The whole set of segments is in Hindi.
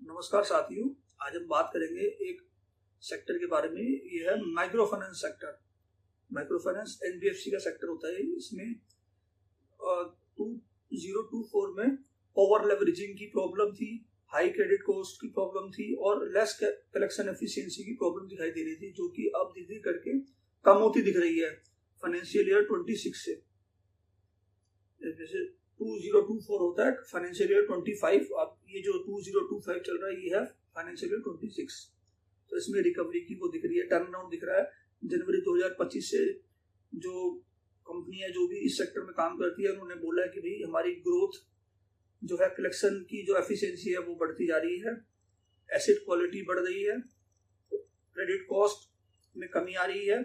नमस्कार साथियों, आज हम बात करेंगे एक सेक्टर के बारे में। यह है micro finance sector. Micro finance NBFC का सेक्टर होता है। इसमें 2024 में ओवर लेवरेजिंग की प्रॉब्लम थी, हाई क्रेडिट कॉस्ट की प्रॉब्लम थी और लेस कलेक्शन एफिशिएंसी की प्रॉब्लम दिखाई दे रही थी, जो कि अब धीरे धीरे करके कम होती दिख रही है फाइनेंशियल ईयर 26 से। जैसे 2024 होता है फाइनेंशियल ईयर 25, अब ये जो 2025 चल रहा है ये है फाइनेंशियल ईयर 26। तो इसमें रिकवरी की वो दिख रही है, टर्न अराउंड दिख रहा है। जनवरी 2025 से जो कंपनियां जो भी इस सेक्टर में काम करती है उन्होंने बोला है कि भाई हमारी ग्रोथ जो है, कलेक्शन की जो एफिशिएंसी है वो बढ़ती जा रही है, एसेट क्वालिटी बढ़ रही है, क्रेडिट कॉस्ट में कमी आ रही है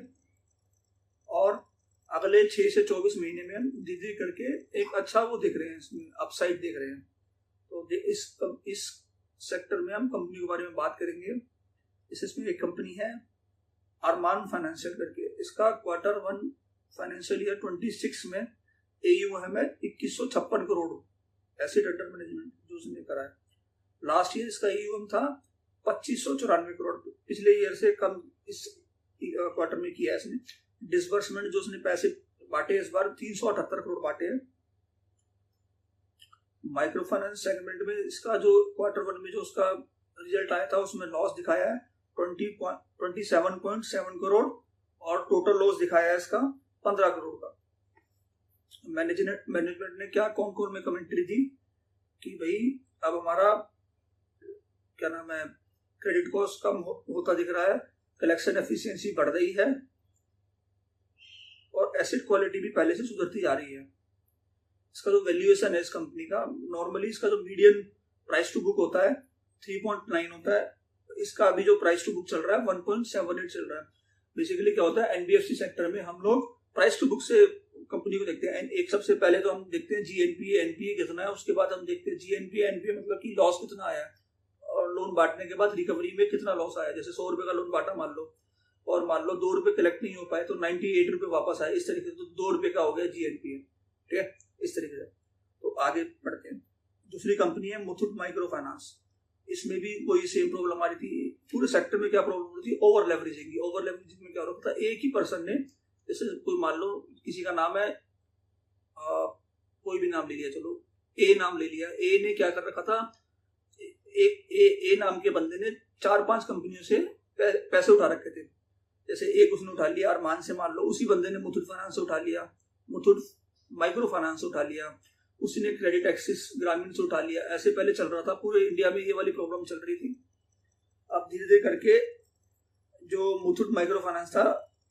और अगले 6 से 24 महीने में हम धीरे करके एक अच्छा वो देख रहे हैं, इसमें अपसाइड देख रहे हैं। तो इस सेक्टर में हम कंपनी के बारे में बात करेंगे। इसमें एक कंपनी है अरमान फाइनेंशियल करके। इसका Q1 फाइनेंशियल ईयर 26 में AUM है 2156 करोड़ एसेट अंडर मैनेजमेंट जो उसने करा है। लास्ट ईयर इसका AUM था 2594 करोड़, पिछले ईयर से कम इस क्वार्टर में किया है इसने। डिसबर्समेंट जो उसने पैसे बांटे इस बार 378 करोड़ बांटे हैं। माइक्रो फाइनेंस सेगमेंट में इसका जो Q1 में जो उसका रिजल्ट आया था उसमें लॉस दिखाया है 27.7 करोड़ और टोटल लॉस दिखाया है इसका 15 करोड़ का। मैनेजमेंट ने क्या कौन में कमेंट्री दी कि भाई अब हमारा क्या नाम है, क्रेडिट कॉस्ट कम होता दिख रहा है, कलेक्शन एफिशिएंसी बढ़ रही है और एसेट क्वालिटी भी पहले से सुधरती जा रही है। इसका जो वैल्यूएशन है इस कंपनी का, नॉर्मली इसका जो मीडियन प्राइस टू बुक होता है 3.9 होता है, इसका अभी जो प्राइस टू बुक चल रहा है 1.78 चल रहा है। बेसिकली क्या होता है, एनबीएफसी सेक्टर में हम लोग प्राइस टू बुक से कंपनी को देखते हैं। एक सबसे पहले तो हम देखते हैं जीएनपीए एनपीए कितना है, उसके बाद हम देखते हैं जीएनपीए एनपीए मतलब कि लॉस कितना आया है और लोन बांटने के बाद रिकवरी में कितना लॉस आया। जैसे 100 रुपए का लोन बांटा मान लो और मान लो 2 रुपए कलेक्ट नहीं हो पाए तो 98 रुपए वापस आए, इस तरीके से तो 2 रुपए का हो गया जीएनपीए। ठीक है, इस तरीके से। तो आगे बढ़ते हैं। दूसरी कंपनी है मुथूट माइक्रो फाइनेंस। इसमें भी कोई सेम प्रॉब्लम आ रही थी। पूरे सेक्टर में क्या प्रॉब्लम हो रही थी, ओवर लेवरेजिंग की। ओवर लेवरेजिंग में क्या हो रहा था, एक ही पर्सन ने, जैसे कोई मान लो किसी का नाम है कोई भी नाम ले लिया, चलो ए नाम ले लिया। ए ने क्या कर रखा था, ए नाम के बंदे ने 4-5 कंपनियों से पैसे उठा रखे थे। जैसे एक उसने उठा लिया अरमान से, मान लो उसी बंदे ने मुथूट फाइनेंस से उठा लिया, मुथूट माइक्रो फाइनेंस से उठा लिया, उसी ने क्रेडिट एक्सिस ग्रामीण से उठा लिया। ऐसे पहले चल रहा था, पूरे इंडिया में ये वाली प्रॉब्लम चल रही थी। अब धीरे धीरे करके जो मुथूट माइक्रो फाइनेंस था,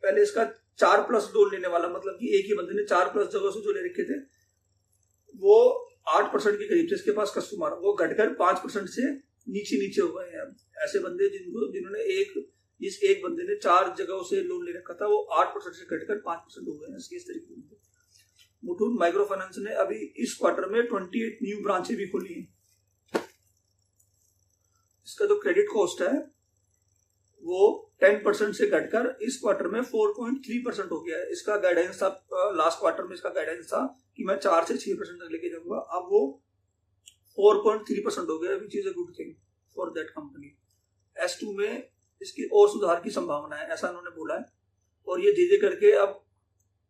पहले इसका 4+ लोन लेने वाला, मतलब कि एक ही बंदे ने 4+ जगह से जो ले रखे थे वो 8% के करीब थे इसके पास कस्टमर, वो घटकर 5% से नीचे हो गए हैं। ऐसे बंदे जिन्होंने जिस एक बंदे ने 4 जगहों से लोन ले रखा था वो 8% से घटकर 5% हो गए हैं। इस तरीके से मुथूट माइक्रो फाइनेंस ने अभी इस क्वार्टर में 28 न्यू ब्रांचें भी खोली हैं। इसका जो क्रेडिट कॉस्ट है वो 10% से घटकर इस क्वार्टर में 4.3% हो गया है। इसका गाइडेंस था, लास्ट क्वार्टर में इसका गाइडेंस था कि मैं 4 से 6% तक लेके जाऊंगा, अब वो 4.3% हो गया, which is a good thing for that company. S2 में इसकी और सुधार की संभावना है, ऐसा उन्होंने बोला है। और ये धीरे करके अब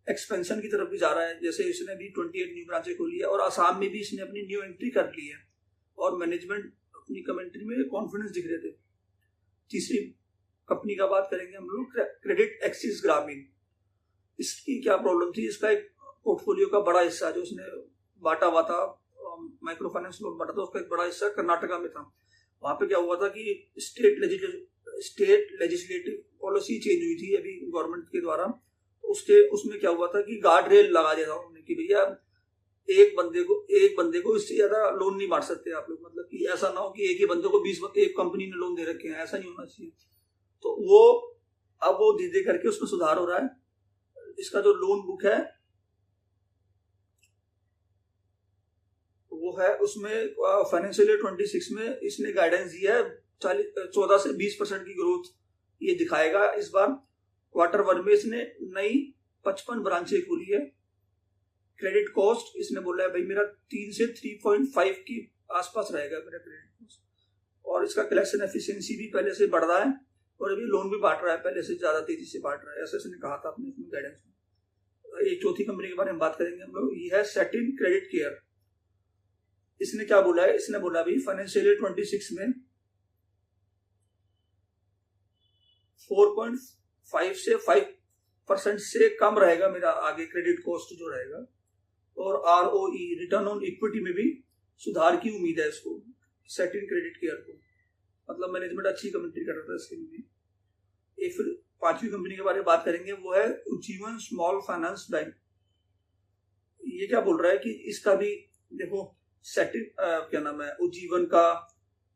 एक्सपेंशन की तरफ भी जा रहा है। जैसे इसने भी 28 न्यू ब्रांचें खोली है और आसाम में भी इसने अपनी न्यू एंट्री कर ली है और मैनेजमेंट अपनी कमेंट्री में कॉन्फिडेंस दिख रहे थे। तीसरी कंपनी का बात करेंगे हम लोग, क्रेडिट एक्सिस ग्रामीण। इसकी क्या प्रॉब्लम थी, इसका एक पोर्टफोलियो का बड़ा हिस्सा जो उसने बांटा हुआ था, माइक्रो फाइनेंस लोन बांटा था, उसका एक बड़ा हिस्सा कर्नाटका में था। वहां पे क्या हुआ था कि स्टेट लेजिस्लेटिव पॉलिसी चेंज हुई थी अभी गवर्नमेंट के द्वारा। उसमें क्या हुआ था कि गार्ड रेल लगा दिया था उन्होंने कि भैया एक बंदे को इससे ज्यादा लोन नहीं बांट सकते आप लोग, मतलब कि ऐसा ना हो कि एक ही बंदे को 20 एक कंपनी ने लोन दे रखे हैं, ऐसा नहीं होना चाहिए। तो अब वो धीरे करके उसमें सुधार हो रहा है। इसका जो लोन बुक है वो है, उसमें फाइनेंशियल ईयर 26 में इसने गाइडेंस दिया है 14 से 20% की ग्रोथ ये दिखाएगा इस बार। Q1 में इसने नई 55 ब्रांचें खोली है। क्रेडिट कॉस्ट इसने बोला है भाई मेरा 3 से 3.5 की आसपास रहेगा मेरा क्रेडिट कॉस्ट। और इसका कलेक्शन एफिशिएंसी भी पहले से बढ़ रहा है और अभी लोन भी बांट रहा है, पहले से ज़्यादा तेजी से बांट रहा है, ऐसा इसने कहा था अपने गाइडेंस में। एक चौथी कंपनी के बारे में बात करेंगे हम लोग, ये है सेटिन क्रेडिट केयर। इसने क्या बोला है, इसने बोला अभी फाइनेंशियल ईयर 26 में 4.5 से 5% से कम रहेगा मेरा आगे क्रेडिट कॉस्ट जो रहेगा, और ROE रिटर्न ऑन इक्विटी में भी सुधार की उम्मीद है इसको, सेटिन क्रेडिट केयर को। मतलब मैनेजमेंट अच्छी कमेंट्री कर रहा था इसके लिए। एक फिर पांचवी कंपनी के बारे में बात करेंगे, वो है उज्जीवन स्मॉल फाइनेंस बैंक। ये क्या बोल रहा है कि इसका भी देखो सेटिन क्या नाम है, उज्जीवन का,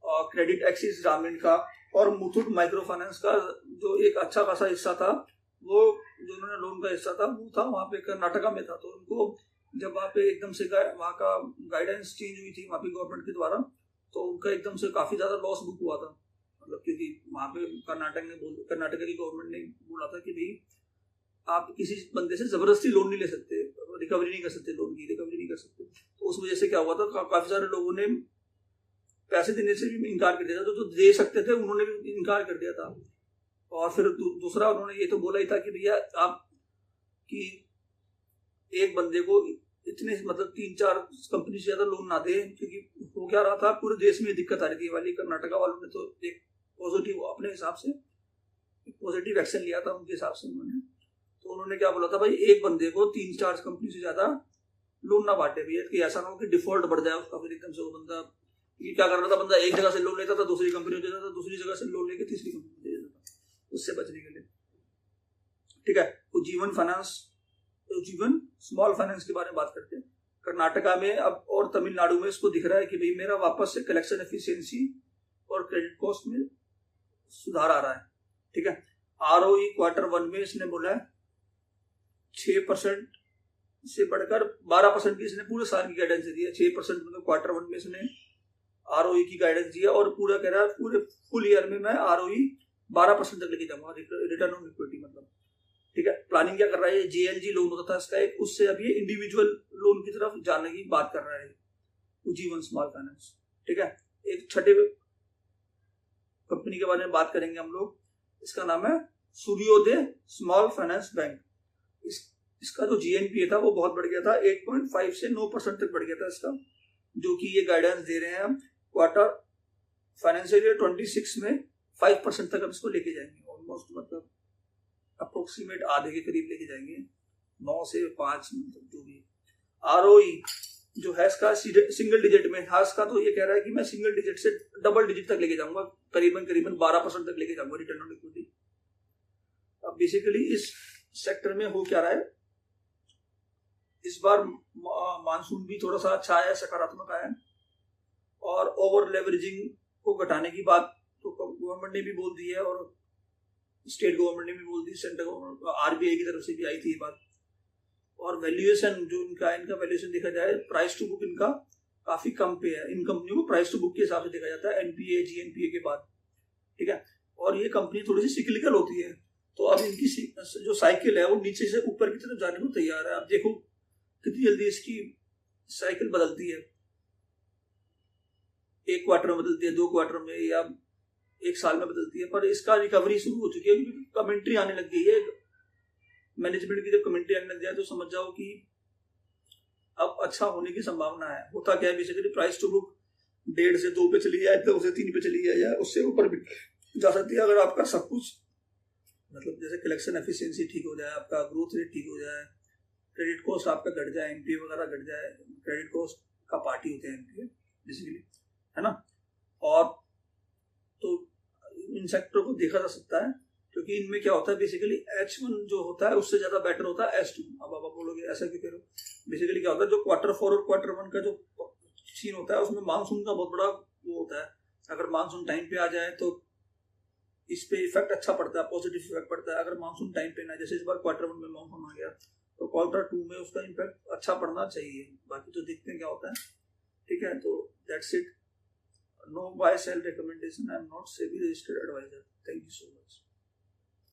क्रेडिट एक्सिस ग्रामीण का और मुथूट माइक्रो फाइनेंस का जो एक अच्छा खासा हिस्सा था, वो जो उन्होंने लोन का हिस्सा था वो था वहाँ पे कर्नाटका में था। तो उनको जब वहाँ पे एकदम से वहाँ का गाइडेंस चेंज हुई थी वहाँ पे गवर्नमेंट के द्वारा, तो उनका एकदम से काफी ज्यादा लॉस बुक हुआ था। मतलब क्योंकि वहाँ पे कर्नाटक की गवर्नमेंट ने बोला था कि भाई आप किसी बंदे से जबरदस्ती लोन नहीं ले सकते, रिकवरी नहीं कर सकते, लोन की रिकवरी नहीं कर सकते। तो उस वजह से क्या हुआ था, काफी सारे लोगों ने पैसे देने से भी इनकार कर दिया था, तो जो दे सकते थे उन्होंने भी इनकार कर दिया था। और फिर दूसरा उन्होंने ये तो बोला ही था कि भैया आप कि एक बंदे को इतने मतलब 3-4 कंपनी से ज्यादा लोन ना दे, क्योंकि हो क्या रहा था पूरे देश में दिक्कत आ रही थी वाली। कर्नाटका वालों ने तो एक पॉजिटिव अपने हिसाब से पॉजिटिव एक्शन लिया था उनके हिसाब से उन्होंने। तो उन्होंने क्या बोला था, भाई एक बंदे को 3-4 कंपनी से ज्यादा लोन ना बांटे भैया, कि ऐसा ना हो कि डिफॉल्ट बढ़ जाए उसका, फिर एकदम से वो बंदा क्या कर रहा था, बंदा एक जगह से लोन लेता था दूसरी कंपनी में देता था, दूसरी जगह से लोन लेके तीसरी कंपनी में दे देता था, उससे बचने के लिए। ठीक है, उज्जीवन स्मॉल फाइनेंस के बारे में बात करते हैं। कर्नाटका में अब और तमिलनाडु में इसको दिख रहा है कि भाई मेरा वापस से कलेक्शन एफिशिएंसी और क्रेडिट कॉस्ट में सुधार आ रहा है। ठीक है, ROE Q1 में इसने बोला है 6% से बढ़कर 12% की इसने पूरे साल की गाइडेंस दी है। 6% मतलब Q1 में इसने ROE की गाइडेंस दी है, और पूरा कह रहा है पूरे फुल ईयर में मैं ROE 12% तक लेके जाऊंगा, रिटर्न ऑन इक्विटी मतलब। ठीक है, प्लानिंग क्या कर रहा है, JLG लोन होता था इसका एक, उससे अब ये इंडिविजुअल लोन की तरफ जाने की बात कर रहा है उज्जीवन स्मॉल फाइनेंस। ठीक है, एक छठे कंपनी के बारे में बात करेंगे हम लोग, इसका नाम है सूर्योदय स्मॉल फाइनेंस बैंक। इसका जो GNPA था वो बहुत बढ़ गया था, 8.5 से 9% तक बढ़ गया था इसका, जो कि ये गाइडेंस दे रहे हैं हम क्वार्टर फाइनेंशियल ईयर 26 में 5% तक हम इसको लेके जाएंगे, ऑलमोस्ट मतलब अप्रोक्सीमेट आधे के करीब लेके जाएंगे, 9 से 5 मतलब जो भी। ROE जो है इसका सिंगल डिजिट में है इसका, तो ये कह रहा है कि मैं सिंगल डिजिट से डबल डिजिट तक लेके जाऊंगा, करीबन 12% तक लेके जाऊंगा रिटर्न ऑन इक्विटी। अब बेसिकली इस सेक्टर में हो क्या रहा है, इस बार मानसून भी थोड़ा सा अच्छा आया, सकारात्मक आया, और ओवर लेवरेजिंग को घटाने की बात तो गवर्नमेंट ने भी बोल दी है, और स्टेट गवर्नमेंट ने भी बोल दी, सेंट्रल गवर्नमेंट RBI की तरफ से भी आई थी ये बात। और वैल्यूएशन जो इनका वैल्यूएशन देखा जाए, प्राइस टू बुक इनका काफी कम पे है। इन कंपनियों को प्राइस टू बुक के हिसाब से देखा जाता है NPA GNPA के बाद। ठीक है, और ये कंपनी थोड़ी सी सिक्लिकल होती है, तो अब इनकी जो साइकिल है वो नीचे से ऊपर की तरफ जाने को तैयार है। अब देखो कितनी जल्दी इसकी साइकिल बदलती है, एक क्वार्टर में बदलती है, 2 क्वार्टर में, या 1 साल में बदलती है, पर इसका रिकवरी शुरू हो चुकी है, क्योंकि कमेंट्री आने लग गई है मैनेजमेंट की। जब कमेंट्री आने लग जाए तो समझ जाओ कि अब अच्छा होने की संभावना है। होता क्या है, बेसिकली प्राइस टू बुक 1.5 से 2 पे चली जाए, 2 से 3 पे चली जाए, या उससे ऊपर भी जा सकती है, अगर आपका सब कुछ मतलब जैसे कलेक्शन एफिशिएंसी ठीक हो जाए, आपका ग्रोथ रेट ठीक हो जाए, क्रेडिट कॉस्ट आपका घट जाए, NPA वगैरह घट जाए। क्रेडिट कॉस्ट का पार्टी होते हैं NPA बेसिकली, है ना। और तो इन सेक्टर को देखा जा सकता है, क्योंकि इनमें क्या होता है, बेसिकली H1 जो होता है उससे ज्यादा बेटर होता है H2। अब आप बोलोगे ऐसा क्यों कह रहे हो, बेसिकली क्या होता है, जो Q4 और Q1 का जो सीन होता है उसमें मानसून का बहुत बड़ा वो होता है। अगर मानसून टाइम पे आ जाए तो इस पे इफेक्ट अच्छा पड़ता है, पॉजिटिव इफेक्ट पड़ता है। अगर मानसून टाइम पे ना, जैसे इस बार Q1 में मानसून आ गया तो Q2 में उसका इम्पैक्ट अच्छा पड़ना चाहिए। बाकी तो देखते हैं क्या होता है। ठीक है, तो that's it. No buy sell recommendation. I am not SEBI registered advisor. Thank you so much.